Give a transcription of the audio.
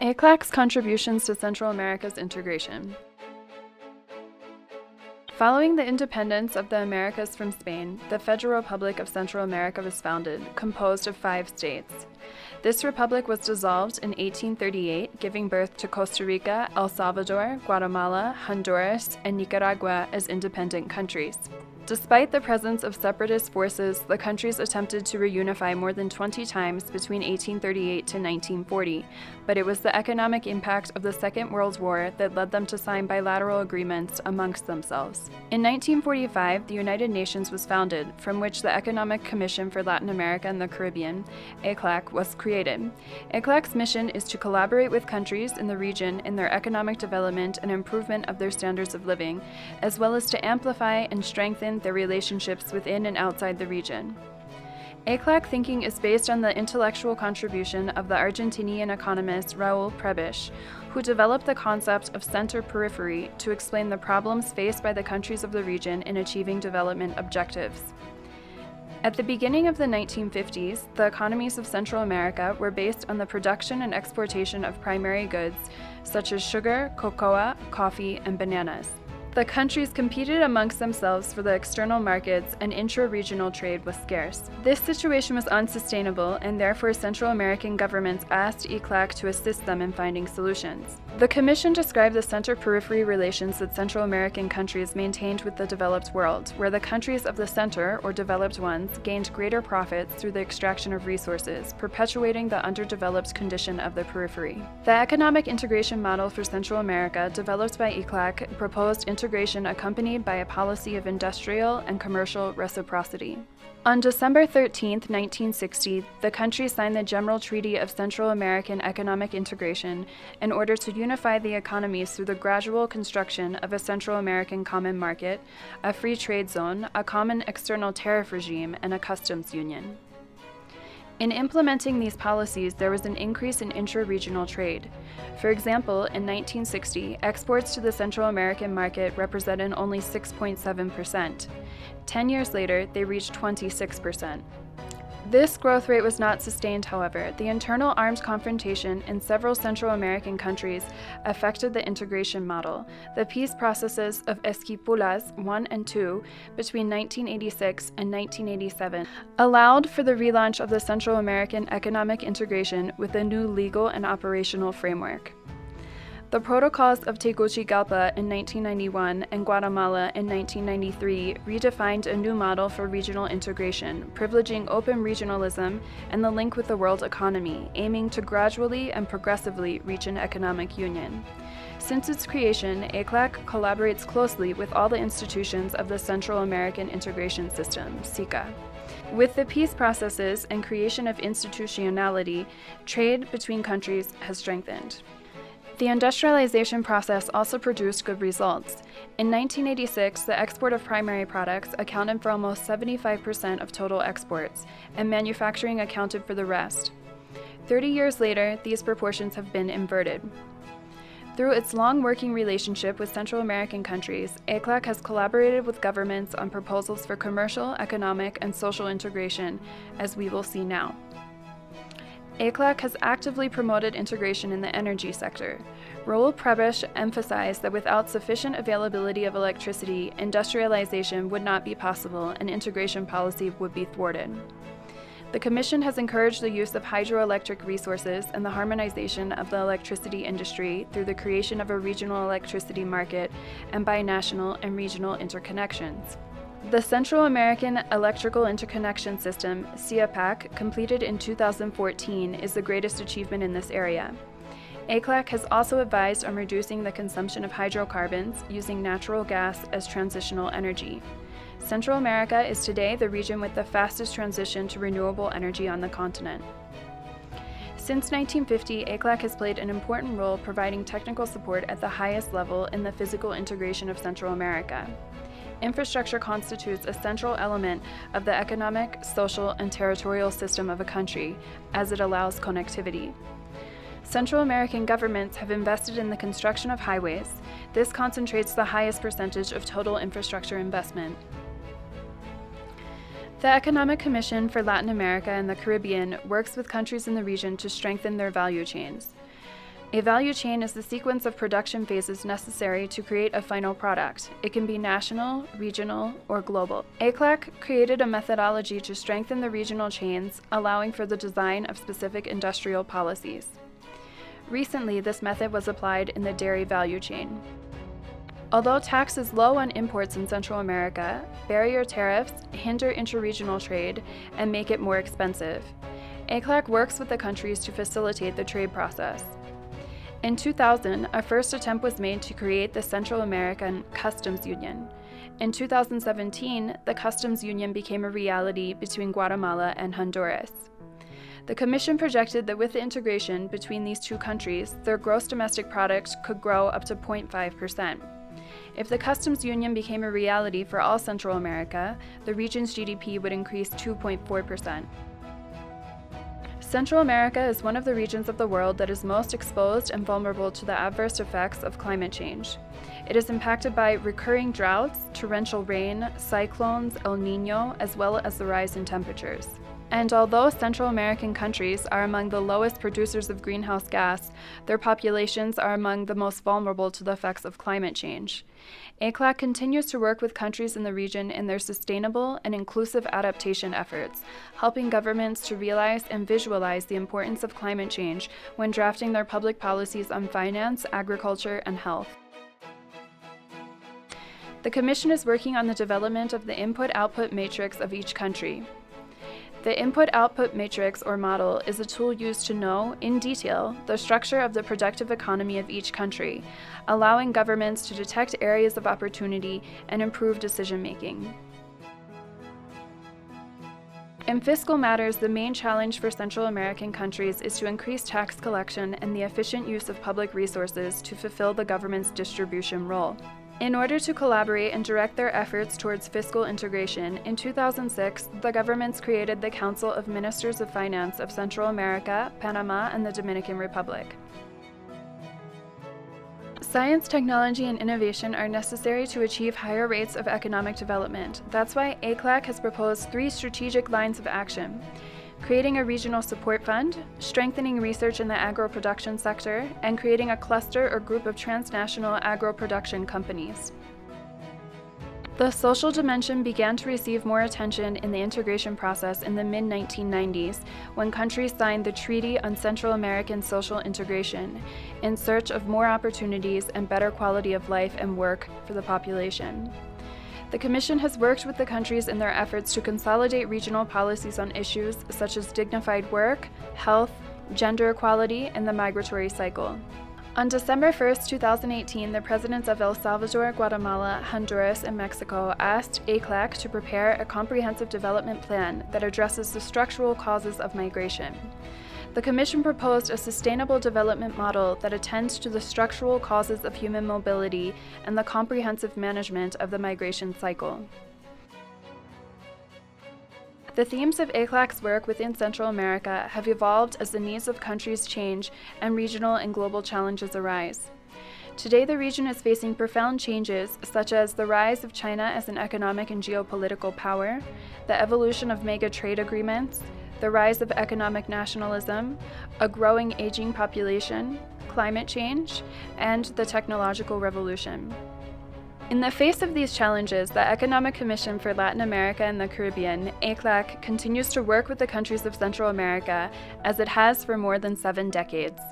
Eclac's contributions to Central America's integration. Following the independence of the Americas from Spain, the Federal Republic of Central America was founded, composed of 5 states. This republic was dissolved in 1838, giving birth to Costa Rica, El Salvador, Guatemala, Honduras, and Nicaragua as independent countries. Despite the presence of separatist forces, the countries attempted to reunify more than 20 times between 1838 to 1940, but it was the economic impact of the Second World War that led them to sign bilateral agreements amongst themselves. In 1945, the United Nations was founded, from which the Economic Commission for Latin America and the Caribbean, Eclac, was created. Eclac's mission is to collaborate with countries in the region in their economic development and improvement of their standards of living, as well as to amplify and strengthen their relationships within and outside the region. Eclac thinking is based on the intellectual contribution of the Argentinian economist Raúl Prebisch, who developed the concept of center-periphery to explain the problems faced by the countries of the region in achieving development objectives. At the beginning of the 1950s, the economies of Central America were based on the production and exportation of primary goods such as sugar, cocoa, coffee, and bananas. The countries competed amongst themselves for the external markets, and intra-regional trade was scarce. This situation was unsustainable, and therefore Central American governments asked Eclac to assist them in finding solutions. The Commission described the center-periphery relations that Central American countries maintained with the developed world, where the countries of the center, or developed ones, gained greater profits through the extraction of resources, perpetuating the underdeveloped condition of the periphery. The economic integration model for Central America, developed by Eclac, proposed integration accompanied by a policy of industrial and commercial reciprocity. On December 13, 1960, the country signed the General Treaty of Central American Economic Integration in order to unify the economies through the gradual construction of a Central American Common Market, a free trade zone, a common external tariff regime, and a customs union. In implementing these policies, there was an increase in intra-regional trade. For example, in 1960, exports to the Central American market represented only 6.7%. 10 years later, they reached 26%. This growth rate was not sustained, however. The internal armed confrontation in several Central American countries affected the integration model. The peace processes of Esquipulas I and II between 1986 and 1987 allowed for the relaunch of the Central American economic integration with a new legal and operational framework. The protocols of Tegucigalpa in 1991 and Guatemala in 1993 redefined a new model for regional integration, privileging open regionalism and the link with the world economy, aiming to gradually and progressively reach an economic union. Since its creation, Eclac collaborates closely with all the institutions of the Central American Integration System, CICA. With the peace processes and creation of institutionality, trade between countries has strengthened. The industrialization process also produced good results. In 1986, the export of primary products accounted for almost 75% of total exports, and manufacturing accounted for the rest. 30 years later, these proportions have been inverted. Through its long working relationship with Central American countries, Eclac has collaborated with governments on proposals for commercial, economic, and social integration, as we will see now. Eclac has actively promoted integration in the energy sector. Raúl Prebisch emphasized that without sufficient availability of electricity, industrialization would not be possible and integration policy would be thwarted. The Commission has encouraged the use of hydroelectric resources and the harmonization of the electricity industry through the creation of a regional electricity market and binational and regional interconnections. The Central American Electrical Interconnection System, CIAPAC, completed in 2014, is the greatest achievement in this area. Eclac has also advised on reducing the consumption of hydrocarbons using natural gas as transitional energy. Central America is today the region with the fastest transition to renewable energy on the continent. Since 1950, Eclac has played an important role providing technical support at the highest level in the physical integration of Central America. Infrastructure constitutes a central element of the economic, social, and territorial system of a country, as it allows connectivity. Central American governments have invested in the construction of highways. This concentrates the highest percentage of total infrastructure investment. The Economic Commission for Latin America and the Caribbean works with countries in the region to strengthen their value chains. A value chain is the sequence of production phases necessary to create a final product. It can be national, regional, or global. Eclac created a methodology to strengthen the regional chains, allowing for the design of specific industrial policies. Recently, this method was applied in the dairy value chain. Although tax is low on imports in Central America, barrier tariffs hinder interregional trade and make it more expensive. Eclac works with the countries to facilitate the trade process. In 2000, a first attempt was made to create the Central American Customs Union. In 2017, the Customs Union became a reality between Guatemala and Honduras. The Commission projected that with the integration between these two countries, their gross domestic product could grow up to 0.5%. If the Customs Union became a reality for all Central America, the region's GDP would increase 2.4%. Central America is one of the regions of the world that is most exposed and vulnerable to the adverse effects of climate change. It is impacted by recurring droughts, torrential rain, cyclones, El Niño, as well as the rise in temperatures. And although Central American countries are among the lowest producers of greenhouse gas, their populations are among the most vulnerable to the effects of climate change. Eclac continues to work with countries in the region in their sustainable and inclusive adaptation efforts, helping governments to realize and visualize the importance of climate change when drafting their public policies on finance, agriculture, and health. The Commission is working on the development of the input-output matrix of each country. The input-output matrix, or model, is a tool used to know, in detail, the structure of the productive economy of each country, allowing governments to detect areas of opportunity and improve decision-making. In fiscal matters, the main challenge for Central American countries is to increase tax collection and the efficient use of public resources to fulfill the government's distribution role. In order to collaborate and direct their efforts towards fiscal integration, in 2006, the governments created the Council of Ministers of Finance of Central America, Panama, and the Dominican Republic. Science, technology, and innovation are necessary to achieve higher rates of economic development. That's why Eclac has proposed 3 strategic lines of action: creating a regional support fund, strengthening research in the agro-production sector, and creating a cluster or group of transnational agro-production companies. The social dimension began to receive more attention in the integration process in the mid-1990s, when countries signed the Treaty on Central American Social Integration, in search of more opportunities and better quality of life and work for the population. The Commission has worked with the countries in their efforts to consolidate regional policies on issues such as dignified work, health, gender equality, and the migratory cycle. On December 1, 2018, the presidents of El Salvador, Guatemala, Honduras, and Mexico asked Eclac to prepare a comprehensive development plan that addresses the structural causes of migration. The Commission proposed a sustainable development model that attends to the structural causes of human mobility and the comprehensive management of the migration cycle. The themes of Eclac's work within Central America have evolved as the needs of countries change and regional and global challenges arise. Today, the region is facing profound changes, such as the rise of China as an economic and geopolitical power, the evolution of mega trade agreements, the rise of economic nationalism, a growing aging population, climate change, and the technological revolution. In the face of these challenges, the Economic Commission for Latin America and the Caribbean, Eclac, continues to work with the countries of Central America as it has for more than 7 decades.